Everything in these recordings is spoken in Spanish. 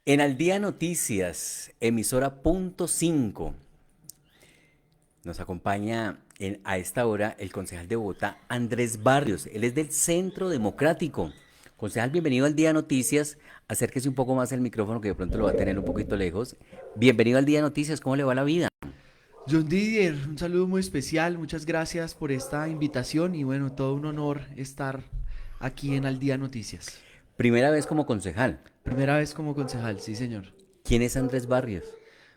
En Al Día Noticias, emisora punto 5, nos acompaña a esta hora el concejal de Bogotá, Andrés Barrios. Él es del Centro Democrático. Concejal, bienvenido al Día Noticias. Acérquese un poco más el micrófono que de pronto lo va a tener un poquito lejos. Bienvenido al Día Noticias. ¿Cómo le va la vida? John Didier, un saludo muy especial, muchas gracias por esta invitación y bueno, todo un honor estar aquí en Al Día Noticias. Primera vez como concejal. Primera vez como concejal, sí señor. ¿Quién es Andrés Barrios?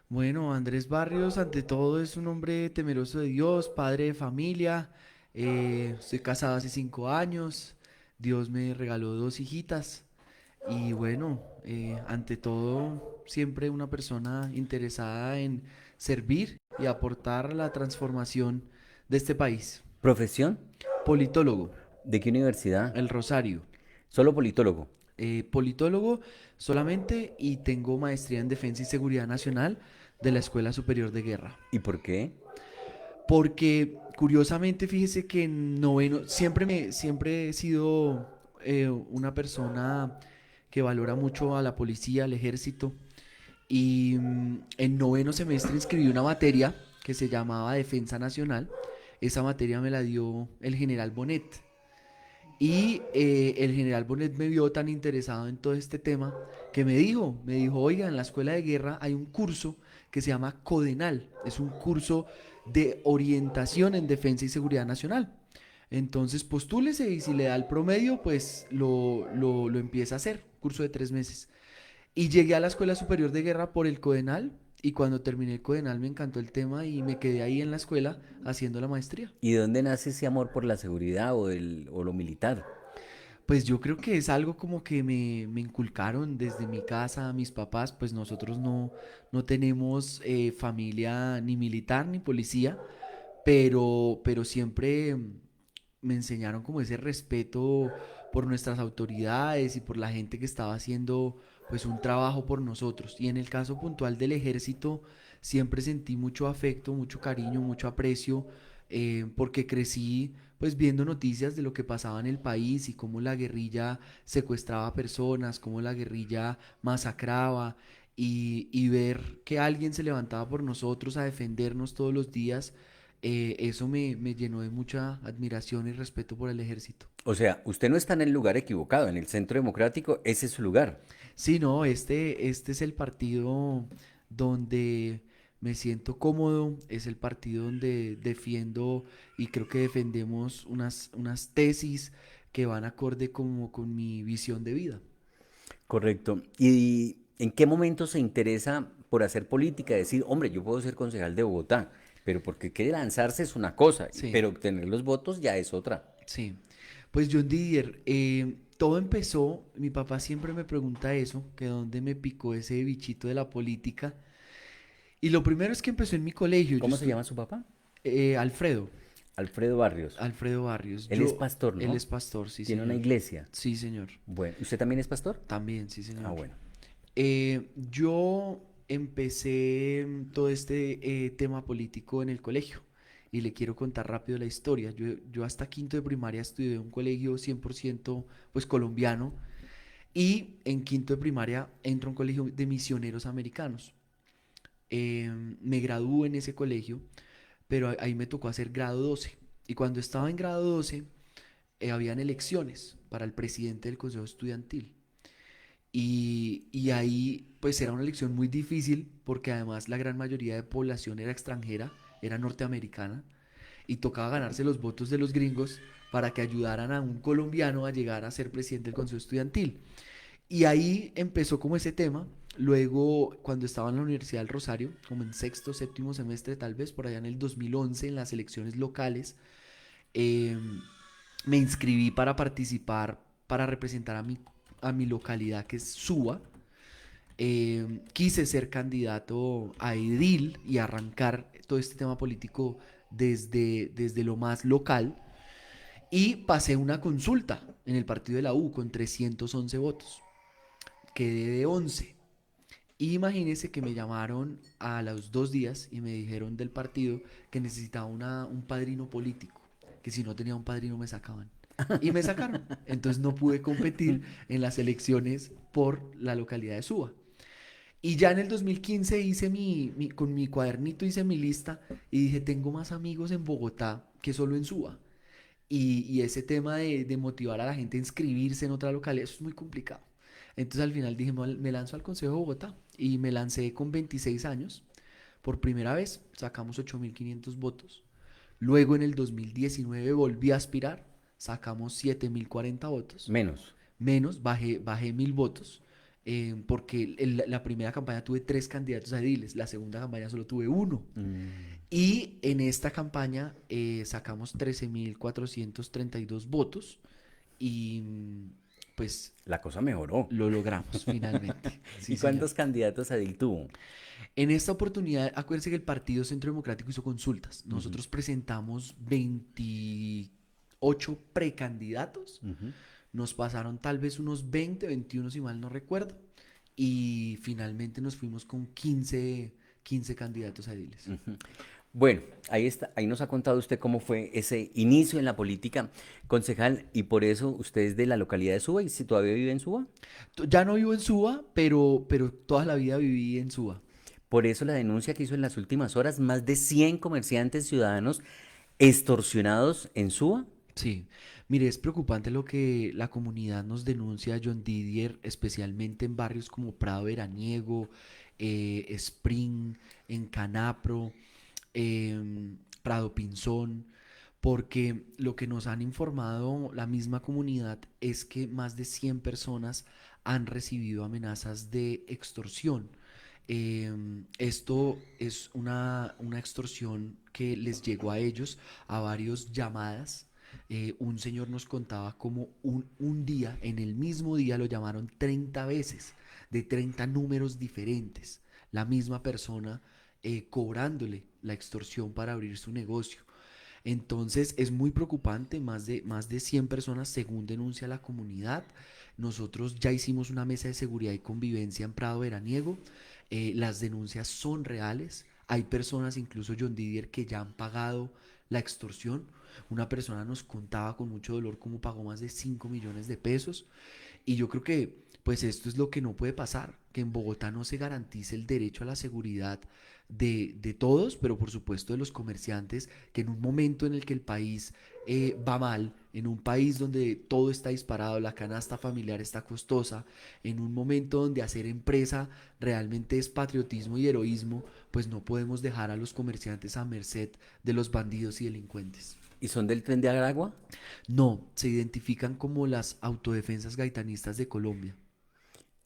Bueno, Andrés Barrios, ante todo es un hombre temeroso de Dios, padre de familia, estoy casado hace 5 años, Dios me regaló dos hijitas y bueno, ante todo siempre una persona interesada en servir y aportar a la transformación de este país. ¿Profesión? Politólogo, ¿De qué universidad? el Rosario. Solo politólogo. Politólogo solamente y tengo maestría en Defensa y Seguridad Nacional de la Escuela Superior de Guerra. ¿Y por qué? Porque curiosamente, fíjese que en noveno, siempre he sido una persona que valora mucho a la policía, al ejército. Y en noveno semestre inscribí una materia que se llamaba Defensa Nacional. Esa materia me la dio el general Bonet. Y el general Bonet me vio tan interesado en todo este tema que me dijo, oiga, en la escuela de guerra hay un curso que se llama Codenal. Es un curso de orientación en defensa y seguridad nacional. Entonces postúlese y si le da el promedio, pues lo empieza a hacer. Curso de 3 meses. Y llegué a la Escuela Superior de Guerra por el Codenal. Y cuando terminé el Codenal me encantó el tema y me quedé ahí en la escuela haciendo la maestría. ¿Y de dónde nace ese amor por la seguridad o lo militar? Pues yo creo que es algo como que me inculcaron desde mi casa, mis papás, pues nosotros no tenemos familia ni militar ni policía, pero siempre me enseñaron como ese respeto por nuestras autoridades y por la gente que estaba haciendo pues un trabajo por nosotros. Y en el caso puntual del ejército, siempre sentí mucho afecto, mucho cariño, mucho aprecio, porque crecí pues viendo noticias de lo que pasaba en el país y cómo la guerrilla secuestraba personas, cómo la guerrilla masacraba y ver que alguien se levantaba por nosotros a defendernos todos los días, eso me llenó de mucha admiración y respeto por el ejército. O sea, usted no está en el lugar equivocado, en el Centro Democrático, ese es su lugar. Sí, no, este es el partido donde me siento cómodo, es el partido donde defiendo y creo que defendemos unas tesis que van acorde como con mi visión de vida. Correcto. ¿Y en qué momento se interesa por hacer política? Decir, hombre, yo puedo ser concejal de Bogotá, pero porque quiere lanzarse es una cosa, Sí, pero obtener los votos ya es otra. sí. Pues John Didier, todo empezó, mi papá siempre me pregunta eso, que dónde me picó ese bichito de la política. Y lo primero es que empezó en mi colegio, ¿Cómo se llama su papá? Alfredo, Alfredo Barrios. Alfredo Barrios. Él es pastor, Él ¿no? es pastor, sí Tiene una señor. iglesia. Sí señor. Bueno, ¿usted también es pastor? También, sí Ah, señor. bueno. Yo empecé todo este tema político en el colegio y le quiero contar rápido la historia. Yo hasta quinto de primaria estudié en un colegio 100% pues colombiano y en quinto de primaria entro a un colegio de misioneros americanos. Me gradué en ese colegio, pero ahí me tocó hacer grado 12. Y cuando estaba en grado 12, habían elecciones para el presidente del Consejo Estudiantil. Y ahí pues era una elección muy difícil porque además la gran mayoría de población era extranjera, era norteamericana y tocaba ganarse los votos de los gringos para que ayudaran a un colombiano a llegar a ser presidente del Consejo Estudiantil. Y ahí empezó como ese tema. Luego, cuando estaba en la Universidad del Rosario, como en sexto, séptimo semestre, tal vez por allá en el 2011, en las elecciones locales, eh, me inscribí para participar, para representar a mi localidad, que es Suba. Quise ser candidato a edil y arrancar todo este tema político desde lo más local. Y pasé una consulta en el partido de la U con 311 votos. Quedé de 11. Imagínense que me llamaron a los 2 días y me dijeron del partido que necesitaba un padrino político, que si no tenía un padrino me sacaban. Y me sacaron. Entonces no pude competir en las elecciones por la localidad de Suba. Y ya en el 2015 hice con mi cuadernito hice mi lista y dije, tengo más amigos en Bogotá que solo en Suba. Y ese tema de motivar a la gente a inscribirse en otra localidad, eso es muy complicado. Entonces al final dije, me lanzo al Consejo de Bogotá y me lancé con 26 años. Por primera vez sacamos 8.500 votos. Luego en el 2019 volví a aspirar, sacamos 7.040 votos. Menos. Menos, bajé 1.000 votos. Porque la primera campaña tuve 3 candidatos a ediles, la segunda campaña solo tuve uno. Mm, Y en esta campaña sacamos 13.432 votos y pues la cosa mejoró. lo logramos finalmente. Sí, ¿Y señor. cuántos candidatos a edil tuvo? En esta oportunidad, acuérdense que el Partido Centro Democrático hizo consultas. Ujú, Nosotros presentamos 28 precandidatos. ujú, Nos pasaron tal vez unos 20, 21 si mal no recuerdo. Y finalmente nos fuimos con 15 candidatos a ediles. ujú. Bueno, ahí está, ahí nos ha contado usted cómo fue ese inicio en la política, concejal, y por eso usted es de la localidad de Suba, y si todavía vive en Suba, Ya no vivo en Suba, pero toda la vida viví en Suba. por eso la denuncia que hizo en las últimas horas, más de 100 comerciantes ciudadanos extorsionados en Suba. Sí, mire, es preocupante lo que la comunidad nos denuncia, John Didier, especialmente en barrios como Prado Veraniego, Spring, en Canapro, Prado Pinzón, porque lo que nos han informado la misma comunidad es que más de 100 personas han recibido amenazas de extorsión. Esto es una extorsión que les llegó a ellos a varios llamadas. Un señor nos contaba como un día, en el mismo día lo llamaron 30 veces, de 30 números diferentes, la misma persona cobrándole la extorsión para abrir su negocio. Entonces es muy preocupante, más de 100 personas según denuncia la comunidad. Nosotros ya hicimos una mesa de seguridad y convivencia en Prado Veraniego. Las denuncias son reales. Hay personas, incluso John Didier, que ya han pagado la extorsión. Una persona nos contaba con mucho dolor cómo pagó más de 5 millones de pesos. Y yo creo que pues esto es lo que no puede pasar, que en Bogotá no se garantice el derecho a la seguridad de todos, pero por supuesto de los comerciantes, que en un momento en el que el país va mal, en un país donde todo está disparado, la canasta familiar está costosa, en un momento donde hacer empresa realmente es patriotismo y heroísmo, pues no podemos dejar a los comerciantes a merced de los bandidos y delincuentes. ¿Y son del Tren de Aragua? No, se identifican como las autodefensas gaitanistas de Colombia.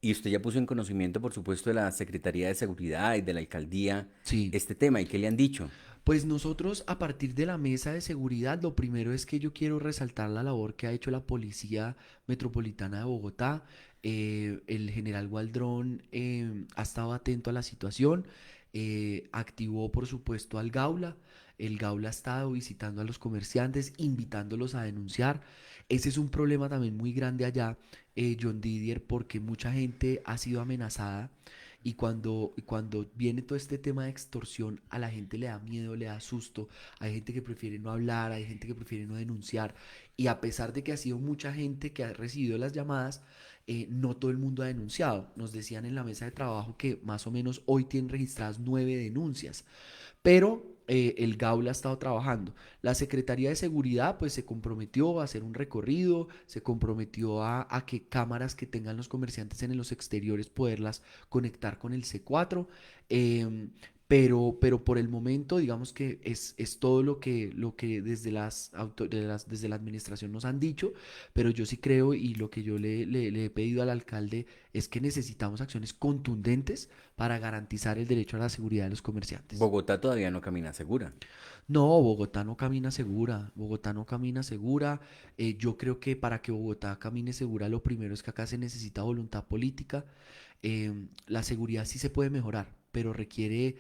Y usted ya puso en conocimiento, por supuesto, de la Secretaría de Seguridad y de la Alcaldía Sí, este tema. ¿Y qué le han dicho? pues nosotros a partir de la mesa de seguridad, lo primero es que yo quiero resaltar la labor que ha hecho la Policía Metropolitana de Bogotá. El general Gualdrón ha estado atento a la situación, activó por supuesto al Gaula. El Gaula ha estado visitando a los comerciantes, invitándolos a denunciar. Ese es un problema también muy grande allá, John Didier, porque mucha gente ha sido amenazada y cuando viene todo este tema de extorsión, a la gente le da miedo, le da susto. Hay gente que prefiere no hablar, hay gente que prefiere no denunciar. Y a pesar de que ha sido mucha gente que ha recibido las llamadas, no todo el mundo ha denunciado. Nos decían en la mesa de trabajo que más o menos hoy tienen registradas 9 denuncias. Pero el Gaula ha estado trabajando. La Secretaría de Seguridad pues se comprometió a hacer un recorrido, se comprometió a que cámaras que tengan los comerciantes en los exteriores poderlas conectar con el C4. em, pero por el momento, digamos que es todo lo que desde desde la administración nos han dicho, pero yo sí creo y lo que yo le he pedido al alcalde es que necesitamos acciones contundentes para garantizar el derecho a la seguridad de los comerciantes. Bogotá todavía no camina segura. No, Bogotá no camina segura, Bogotá no camina segura. Yo creo que para que Bogotá camine segura, lo primero es que acá se necesita voluntad política. La seguridad sí se puede mejorar, pero requiere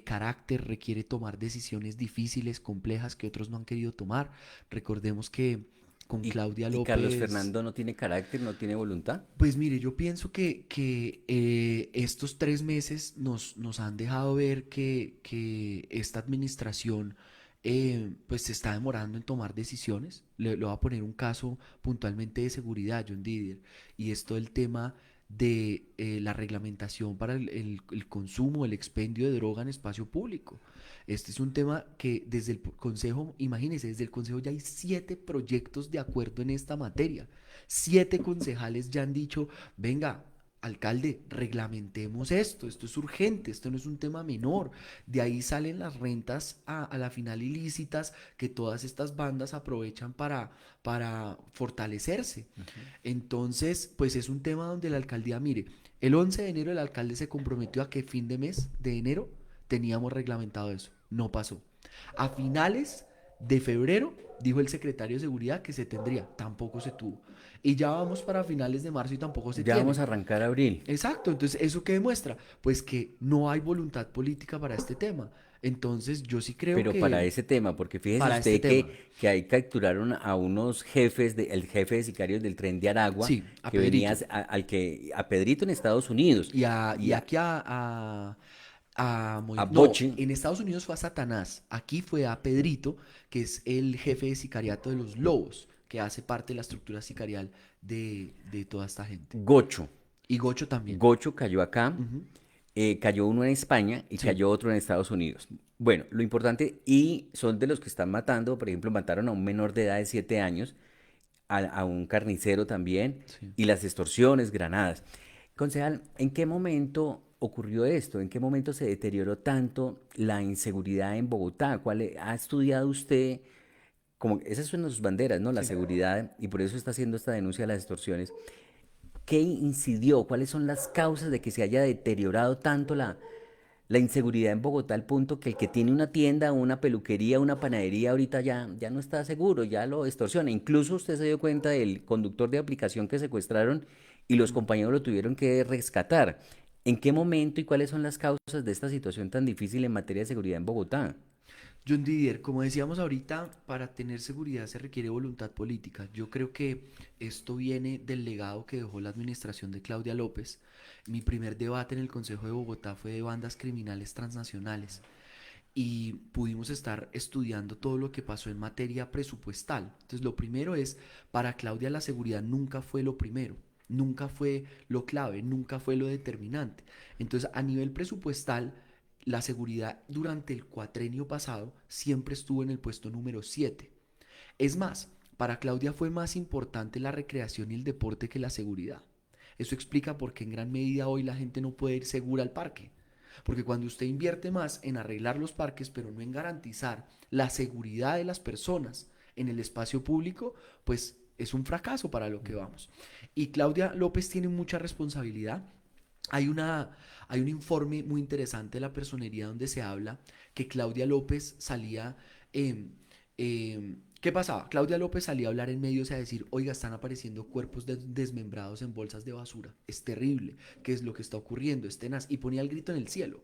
carácter, requiere tomar decisiones difíciles, complejas que otros no han querido tomar. Recordemos que con Claudia Y Carlos López. Fernando no tiene carácter, no tiene voluntad. Pues mire, yo pienso que estos 3 meses nos han dejado ver que esta administración pues se está demorando en tomar decisiones. Le voy a poner un caso puntualmente de seguridad, John Didier, y es todo el tema de la reglamentación para el consumo, el expendio de droga en espacio público. Este es un tema que desde el Consejo, imagínense, desde el Consejo ya hay 7 proyectos de acuerdo en esta materia. 7 concejales ya han dicho, venga, alcalde, reglamentemos esto es urgente, esto no es un tema menor. De ahí salen las rentas a la final ilícitas que todas estas bandas aprovechan para fortalecerse. Ujú. Entonces, pues es un tema donde la alcaldía, mire, el 11 de enero el alcalde se comprometió a que fin de mes de enero teníamos reglamentado eso. No pasó. A finales de febrero dijo el secretario de seguridad que se tendría, tampoco se tuvo. Y ya vamos para finales de marzo y tampoco se Ya tiene. vamos a arrancar abril. Exacto, entonces ¿eso qué demuestra? Pues que no hay voluntad política para este tema. Entonces yo sí creo Pero para que ese tema, porque fíjese para este usted tema, que ahí capturaron a unos jefes, el jefe de sicarios del tren de Aragua, sí, a que venía Pedrito. a Pedrito en Estados Unidos Y y aquí a No, Bochi, en Estados Unidos fue a Satanás. Aquí fue a Pedrito, que es el jefe de sicariato de los Lobos, que hace parte de la estructura sicarial de toda esta gente. Gocho. Y Gocho también. Gocho cayó acá, Ujú. cayó uno en España y Sí, cayó otro en Estados Unidos. Bueno, lo importante, y son de los que están matando, por ejemplo, mataron a un menor de edad de 7 años, a un carnicero también, sí. y las extorsiones, granadas. Concejal, ¿en qué momento ocurrió esto? ¿En qué momento se deterioró tanto la inseguridad en Bogotá? ¿Ha estudiado usted? Como esas son sus banderas, ¿no? La Sí. seguridad, y por eso está haciendo esta denuncia de las extorsiones. ¿Qué incidió? ¿Cuáles son las causas de que se haya deteriorado tanto la inseguridad en Bogotá al punto que el que tiene una tienda, una peluquería, una panadería ahorita ya no está seguro, ya lo extorsiona? Incluso usted se dio cuenta del conductor de aplicación que secuestraron y los Mm. compañeros lo tuvieron que rescatar. ¿En qué momento y cuáles son las causas de esta situación tan difícil en materia de seguridad en Bogotá? John Didier, como decíamos ahorita, para tener seguridad se requiere voluntad política. Yo creo que esto viene del legado que dejó la administración de Claudia López. Mi primer debate en el Consejo de Bogotá fue de bandas criminales transnacionales y pudimos estar estudiando todo lo que pasó en materia presupuestal. Entonces, lo primero es, para Claudia la seguridad nunca fue lo primero, nunca fue lo clave, nunca fue lo determinante. Entonces, a nivel presupuestal, la seguridad durante el cuatrenio pasado siempre estuvo en el puesto número 7. Es más, para Claudia fue más importante la recreación y el deporte que la seguridad. Eso explica por qué en gran medida hoy la gente no puede ir segura al parque. Porque cuando usted invierte más en arreglar los parques, pero no en garantizar la seguridad de las personas en el espacio público, pues es un fracaso para lo que vamos. Y Claudia López tiene mucha responsabilidad. Hay, una, hay un informe muy interesante de la personería donde se habla que Claudia López salía... ¿Qué pasaba? Claudia López salía a hablar en medios a decir, oiga, están apareciendo cuerpos desmembrados en bolsas de basura. Es terrible. ¿Qué es lo que está ocurriendo? Es tenaz. Y ponía el grito en el cielo.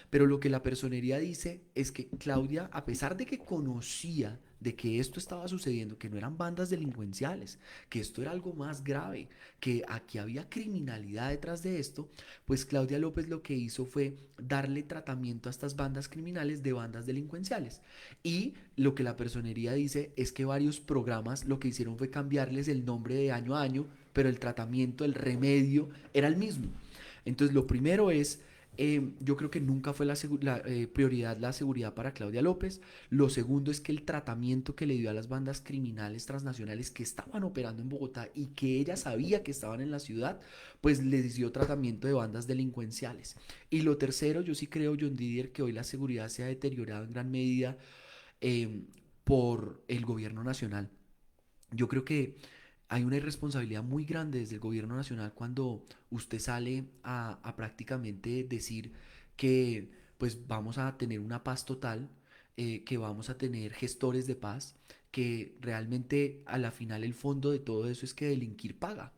Pero lo que la personería dice es que Claudia, a pesar de que conocía de que esto estaba sucediendo, que no eran bandas delincuenciales, que esto era algo más grave, que aquí había criminalidad detrás de esto, pues Claudia López lo que hizo fue darle tratamiento a estas bandas criminales de bandas delincuenciales. Y lo que la personería dice es que varios programas lo que hicieron fue cambiarles el nombre de año a año, pero el tratamiento, el remedio era el mismo. Entonces lo primero es yo creo que nunca fue la prioridad la seguridad para Claudia López. Lo segundo es que el tratamiento que le dio a las bandas criminales transnacionales que estaban operando en Bogotá y que ella sabía que estaban en la ciudad, pues les dio tratamiento de bandas delincuenciales. Y lo tercero, yo sí creo, John Didier, que hoy la seguridad se ha deteriorado en gran medida eh, por el gobierno nacional. Yo creo que hay una irresponsabilidad muy grande desde el gobierno nacional cuando usted sale a prácticamente decir que pues vamos a tener una paz total, que vamos a tener gestores de paz, que realmente a la final el fondo de todo eso es que delinquir paga,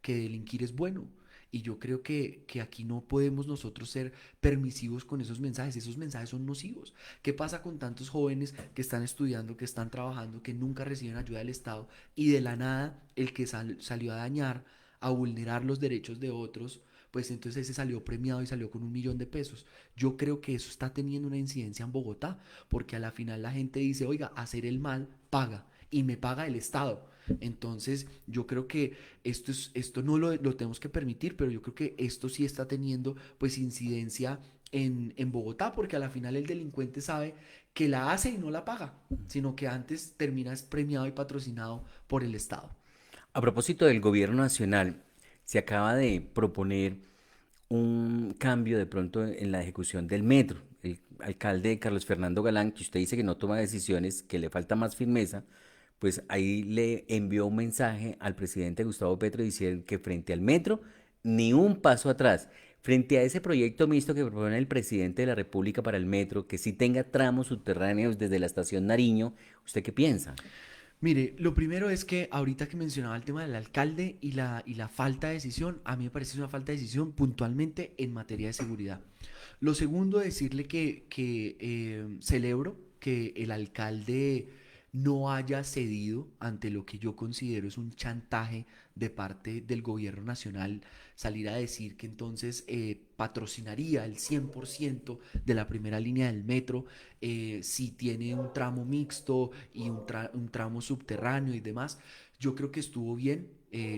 que delinquir es bueno. Y yo creo que aquí no podemos nosotros ser permisivos con esos mensajes son nocivos. ¿Qué pasa con tantos jóvenes que están estudiando, que están trabajando, que nunca reciben ayuda del Estado y de la nada el que salió a dañar, a vulnerar los derechos de otros, pues entonces ese salió premiado y salió con 1 millón de pesos? Yo creo que eso está teniendo una incidencia en Bogotá, porque a la final la gente dice, oiga, hacer el mal paga y me paga el Estado. Entonces, yo creo que esto no lo tenemos que permitir, pero yo creo que esto sí está teniendo pues incidencia en Bogotá, porque a la final el delincuente sabe que la hace y no la paga, sino que antes termina es premiado y patrocinado por el Estado. A propósito del gobierno nacional, se acaba de proponer un cambio de pronto en la ejecución del metro. El alcalde Carlos Fernando Galán, que usted dice que no toma decisiones, que le falta más firmeza, pues ahí le envió un mensaje al presidente Gustavo Petro diciendo que frente al metro, ni un paso atrás. Frente a ese proyecto mixto que propone el presidente de la República para el metro, que sí tenga tramos subterráneos desde la estación Nariño, ¿usted qué piensa? Mire, lo primero es que ahorita que mencionaba el tema del alcalde y la falta de decisión, a mí me parece una falta de decisión puntualmente en materia de seguridad. Lo segundo, decirle que celebro que el alcalde no haya cedido ante lo que yo considero es un chantaje de parte del gobierno nacional, salir a decir que entonces patrocinaría el 100% de la primera línea del metro si tiene un tramo mixto y un tramo subterráneo y demás. Yo creo que estuvo bien.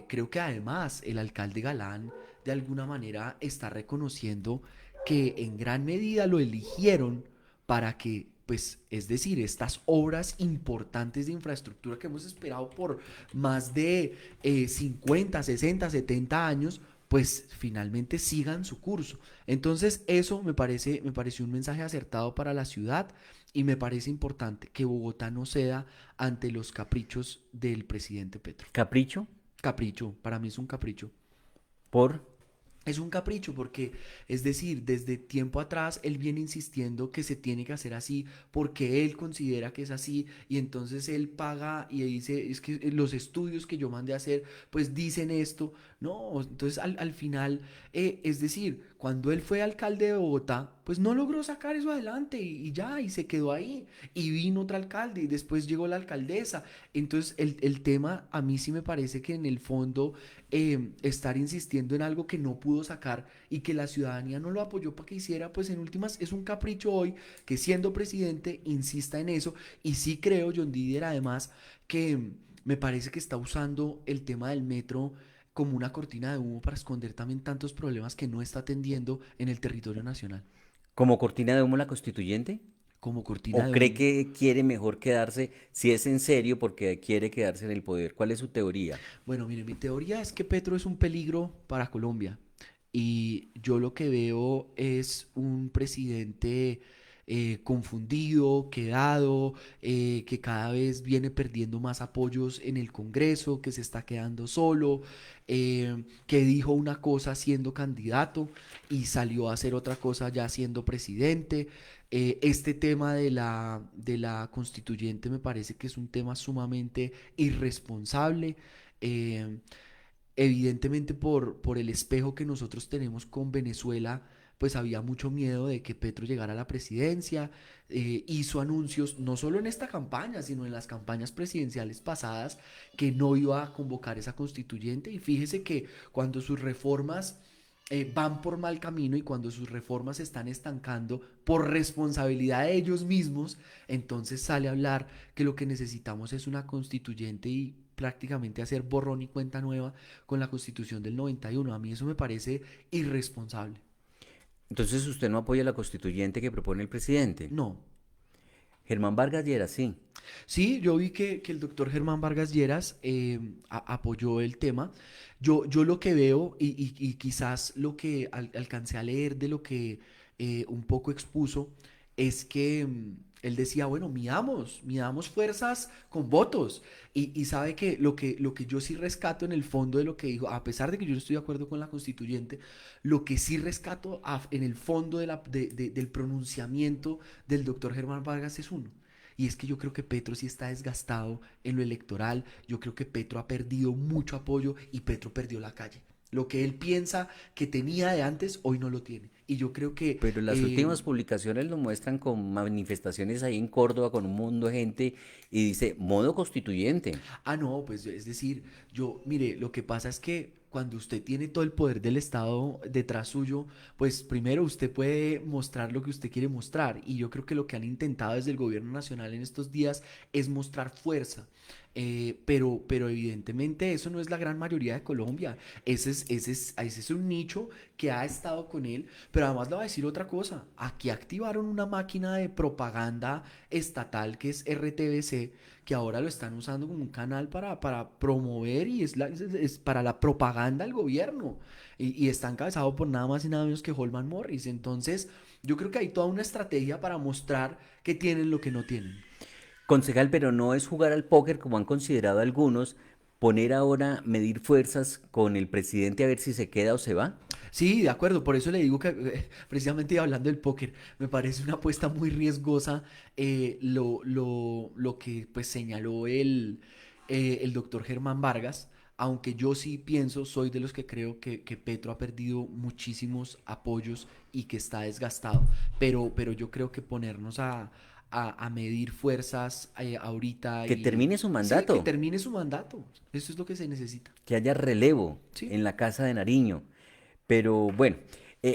Creo que además el alcalde Galán de alguna manera está reconociendo que en gran medida lo eligieron para que, pues, es decir, estas obras importantes de infraestructura que hemos esperado por más de 50, 60, 70 años, pues finalmente sigan su curso. Entonces, eso me pareció un mensaje acertado para la ciudad y me parece importante que Bogotá no ceda ante los caprichos del presidente Petro. ¿Capricho? Capricho, para mí es un capricho. Por Es un capricho porque, es decir, desde tiempo atrás él viene insistiendo que se tiene que hacer así porque él considera que es así y entonces él paga y dice, es que los estudios que yo mandé a hacer pues dicen esto, ¿no? Entonces al final, es decir, cuando él fue alcalde de Bogotá, pues no logró sacar eso adelante y ya, y se quedó ahí y vino otro alcalde y después llegó la alcaldesa. Entonces el tema a mí sí me parece que en el fondo estar insistiendo en algo que no pudo sacar y que la ciudadanía no lo apoyó para que hiciera, pues en últimas es un capricho hoy que siendo presidente insista en eso. Y sí creo, John Didier, además, que me parece que está usando el tema del metro como una cortina de humo para esconder también tantos problemas que no está atendiendo en el territorio nacional. como cortina de humo la constituyente. Como cortina ¿O de cree humo. que quiere mejor quedarse, si es en serio, porque quiere quedarse en el poder? ¿Cuál es su teoría? Bueno, mire, mi teoría es que Petro es un peligro para Colombia. Y yo lo que veo es un presidente confundido, quedado, que cada vez viene perdiendo más apoyos en el Congreso, que se está quedando solo, que dijo una cosa siendo candidato y salió a hacer otra cosa ya siendo presidente. Este tema de la constituyente me parece que es un tema sumamente irresponsable. eh, Evidentemente por el espejo que nosotros tenemos con Venezuela, pues había mucho miedo de que Petro llegara a la presidencia, hizo anuncios no solo en esta campaña, sino en las campañas presidenciales pasadas, que no iba a convocar esa constituyente y fíjese que cuando sus reformas van por mal camino y cuando sus reformas se están estancando por responsabilidad de ellos mismos, entonces sale a hablar que lo que necesitamos es una constituyente y prácticamente hacer borrón y cuenta nueva con la constitución del 91. A mí eso me parece irresponsable. Entonces usted no apoya la constituyente que propone el presidente. No. Germán Vargas Lleras, sí. Sí, yo vi que el doctor Germán Vargas Lleras apoyó el tema. Yo lo que veo y quizás lo que alcancé a leer de lo que un poco expuso es que él decía, bueno, midamos fuerzas con votos. Y sabe que lo que yo sí rescato en el fondo de lo que dijo, a pesar de que yo no estoy de acuerdo con la constituyente, lo que sí rescato en el fondo del pronunciamiento del doctor Germán Vargas es uno. Y es que yo creo que Petro sí está desgastado en lo electoral. Yo creo que Petro ha perdido mucho apoyo y Petro perdió la calle. Lo que él piensa que tenía de antes, hoy no lo tiene. Y yo creo que Pero las últimas publicaciones lo muestran con manifestaciones ahí en Córdoba con un mundo de gente y dice modo constituyente. No, pues es decir, mire, lo que pasa es que cuando usted tiene todo el poder del Estado detrás suyo, pues primero usted puede mostrar lo que usted quiere mostrar. Y yo creo que lo que han intentado desde el gobierno nacional en estos días es mostrar fuerza. pero evidentemente eso no es la gran mayoría de Colombia. Ese es un nicho que ha estado con él, pero además le voy a decir otra cosa. Aquí activaron una máquina de propaganda estatal que es RTBC, que ahora lo están usando como un canal para promover y es para la propaganda del gobierno. Y está encabezado por nada más y nada menos que Holman Morris. Entonces, yo creo que hay toda una estrategia para mostrar que tienen lo que no tienen. Concejal, pero no es jugar al póker como han considerado algunos, poner ahora, medir fuerzas con el presidente a ver si se queda o se va. Sí, de acuerdo, por eso le digo que precisamente hablando del póker, me parece una apuesta muy riesgosa lo que pues señaló el doctor Germán Vargas, aunque yo sí pienso, soy de los que creo que Petro ha perdido muchísimos apoyos y que está desgastado, pero yo creo que ponernos a medir fuerzas ahorita Que y termine su sí, que mandato, termine su mandato, eso es lo que se necesita. que haya relevo Sí. en la Casa de Nariño. Pero bueno,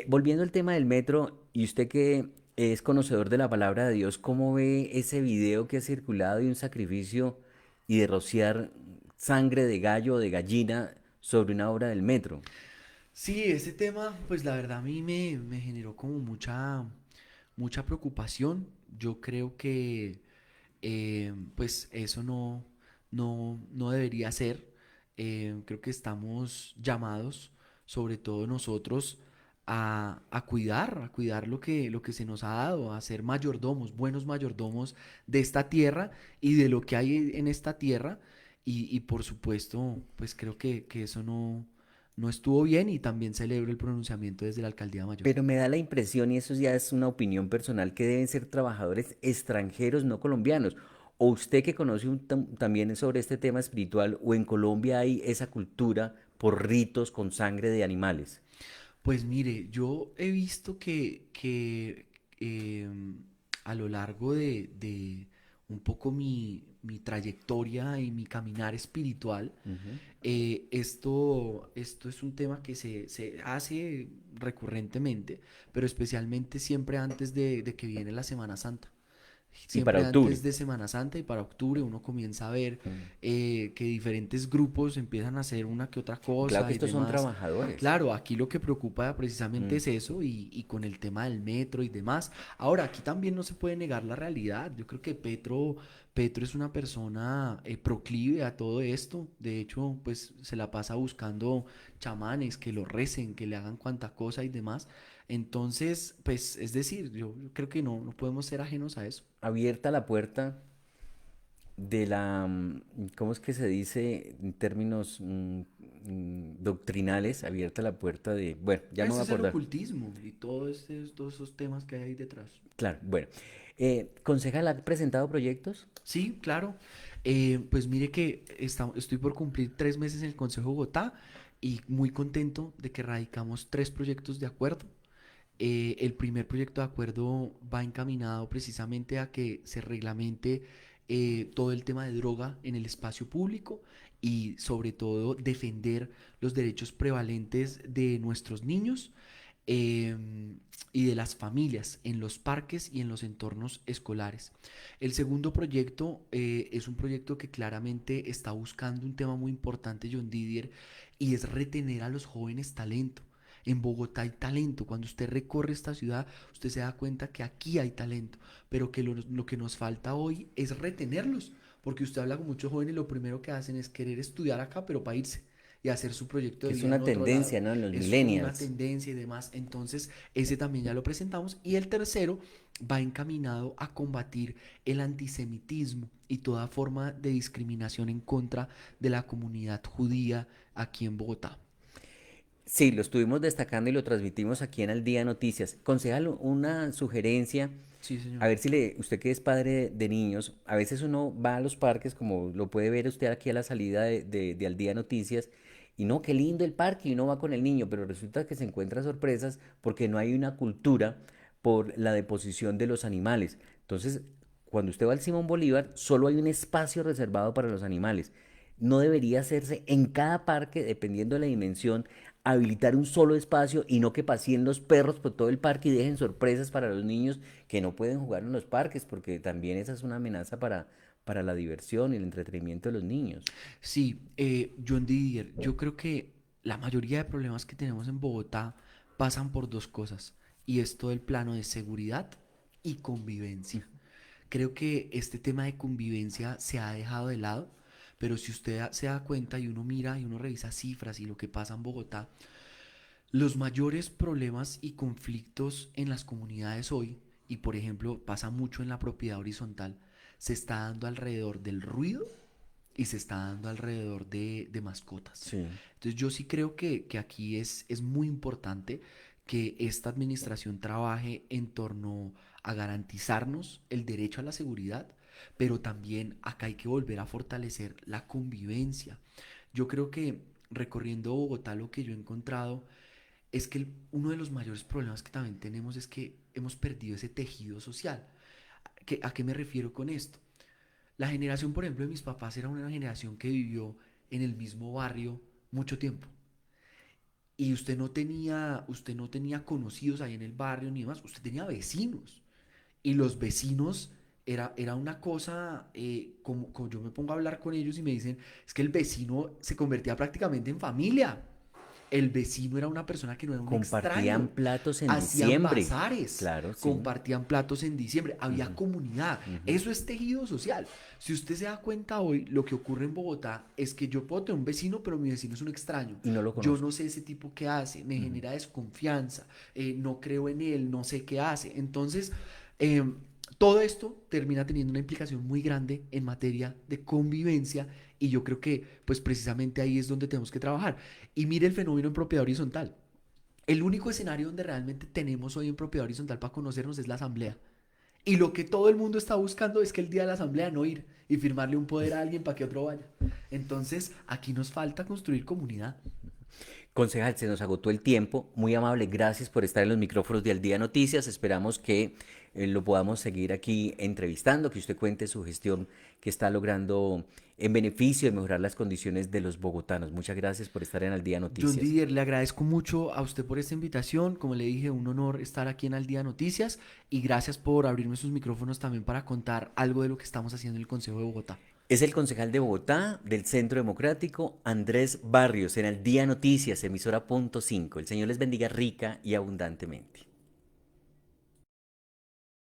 volviendo al tema del metro, y usted que es conocedor de la palabra de Dios, ¿cómo ve ese video que ha circulado de un sacrificio y de rociar sangre de gallo o de gallina sobre una obra del metro? Sí, ese tema, pues la verdad a mí me generó como mucha preocupación. Yo creo que pues eso no debería ser. Creo que estamos llamados, sobre todo nosotros, a cuidar lo que se nos ha dado, a ser mayordomos, buenos mayordomos de esta tierra y de lo que hay en esta tierra. Y por supuesto, pues creo que eso no estuvo bien y también celebro el pronunciamiento desde la alcaldía mayor. Pero me da la impresión, y eso ya es una opinión personal, que deben ser trabajadores extranjeros, no colombianos. O usted que conoce también sobre este tema espiritual, o en Colombia hay esa cultura por ritos con sangre de animales. Pues mire, yo he visto que a lo largo de un poco mi trayectoria y mi caminar espiritual, Ujú. esto es un tema que se hace recurrentemente, pero especialmente siempre antes de que viene la Semana Santa. Y para Siempre octubre. antes de Semana Santa y para octubre uno comienza a ver Mm. que diferentes grupos empiezan a hacer una que otra Claro cosa que y estos son demás. trabajadores. Claro, aquí lo que preocupa precisamente Mm. es eso y con el tema del metro y demás. Ahora, aquí también no se puede negar la realidad. Yo creo que Petro es una persona proclive a todo esto. De hecho, pues se la pasa buscando chamanes que lo recen, que le hagan cuanta cosa y demás. Entonces, pues es decir, yo creo que no podemos ser ajenos a eso. Abierta la puerta de la, ¿cómo es que se dice en términos doctrinales? Abierta la puerta de, bueno, ya me voy Ese a es el acordar. ocultismo y todos esos temas que hay ahí detrás. Claro, bueno. Concejal, ¿ha presentado proyectos? Sí, claro. Pues mire que estoy por cumplir 3 meses en el Consejo de Bogotá y muy contento de que radicamos 3 proyectos de acuerdo. El primer proyecto de acuerdo va encaminado precisamente a que se reglamente todo el tema de droga en el espacio público y sobre todo defender los derechos prevalentes de nuestros niños y de las familias en los parques y en los entornos escolares. El segundo proyecto es un proyecto que claramente está buscando un tema muy importante, John Didier, y es retener a los jóvenes talento. En Bogotá hay talento. Cuando usted recorre esta ciudad, usted se da cuenta que aquí hay talento, pero que lo que nos falta hoy es retenerlos. Porque usted habla con muchos jóvenes y lo primero que hacen es querer estudiar acá, pero para irse y hacer su proyecto Que de es vida en una otro lado. tendencia, ¿no? En los Es como una millennials. tendencia y demás. Entonces, ese también ya lo presentamos. Y el tercero va encaminado a combatir el antisemitismo y toda forma de discriminación en contra de la comunidad judía aquí en Bogotá. Sí, lo estuvimos destacando y lo transmitimos aquí en Al Día Noticias. Concejal, una sugerencia, Sí, señor. a ver si usted que es padre de niños, a veces uno va a los parques, como lo puede ver usted aquí a la salida de Al Día Noticias, y no, qué lindo el parque, y uno va con el niño, pero resulta que se encuentra sorpresas porque no hay una cultura por la deposición de los animales. Entonces, cuando usted va al Simón Bolívar, solo hay un espacio reservado para los animales. No debería hacerse en cada parque, dependiendo de la dimensión, habilitar un solo espacio y no que paseen los perros por todo el parque y dejen sorpresas para los niños que no pueden jugar en los parques, porque también esa es una amenaza para la diversión y el entretenimiento de los niños. Sí, John Didier, yo creo que la mayoría de problemas que tenemos en Bogotá pasan por dos cosas, y es todo el plano de seguridad y convivencia. Creo que este tema de convivencia se ha dejado de lado, pero si se da cuenta y uno mira y uno revisa cifras y lo que pasa en Bogotá, los mayores problemas y conflictos en las comunidades hoy, y por ejemplo pasa mucho en la propiedad horizontal, se está dando alrededor del ruido y se está dando alrededor de mascotas. Sí. Entonces yo sí creo que aquí es muy importante que esta administración trabaje en torno a garantizarnos el derecho a la seguridad, pero también acá hay que volver a fortalecer la convivencia. Yo creo que recorriendo Bogotá lo que yo he encontrado es que uno de los mayores problemas que también tenemos es que hemos perdido ese tejido social. ¿A qué me refiero con esto? La generación, por ejemplo, de mis papás era una generación que vivió en el mismo barrio mucho tiempo. Y usted no tenía conocidos ahí en el barrio ni demás, usted tenía vecinos. Y los vecinos era una cosa, como yo me pongo a hablar con ellos y me dicen, es que el vecino se convertía prácticamente en familia. El vecino era una persona que no era un Compartían extraño. platos en Hacían diciembre. bazares, Claro, sí. compartían platos en diciembre, había Ujú, comunidad. ujú. Eso es tejido social. Si usted se da cuenta hoy, lo que ocurre en Bogotá es que yo puedo tener un vecino, pero mi vecino es un extraño. Y no lo Yo conozco. no sé ese tipo qué hace, me Ujú. genera desconfianza, no creo en él, no sé qué hace. Entonces, eh, todo esto termina teniendo una implicación muy grande en materia de convivencia, y yo creo que pues precisamente ahí es donde tenemos que trabajar. Y mire el fenómeno en propiedad horizontal. El único escenario donde realmente tenemos hoy en propiedad horizontal para conocernos es la asamblea. Y lo que todo el mundo está buscando es que el día de la asamblea no ir y firmarle un poder a alguien para que otro vaya. Entonces, aquí nos falta construir comunidad. Concejal, se nos agotó el tiempo. Muy amable, gracias por estar en los micrófonos de Al Día Noticias. Esperamos que lo podamos seguir aquí entrevistando, que usted cuente su gestión que está logrando en beneficio de mejorar las condiciones de los bogotanos. Muchas gracias por estar en Al Día John Noticias. Didier, le agradezco mucho a usted por esta invitación. Como le dije, un honor estar aquí en Al Día Noticias, y gracias por abrirme sus micrófonos también para contar algo de lo que estamos haciendo en el Consejo de Bogotá. Es el concejal de Bogotá del Centro Democrático, Andrés Barrios, en Al Día Noticias, emisora punto 5. El Señor les bendiga rica y abundantemente.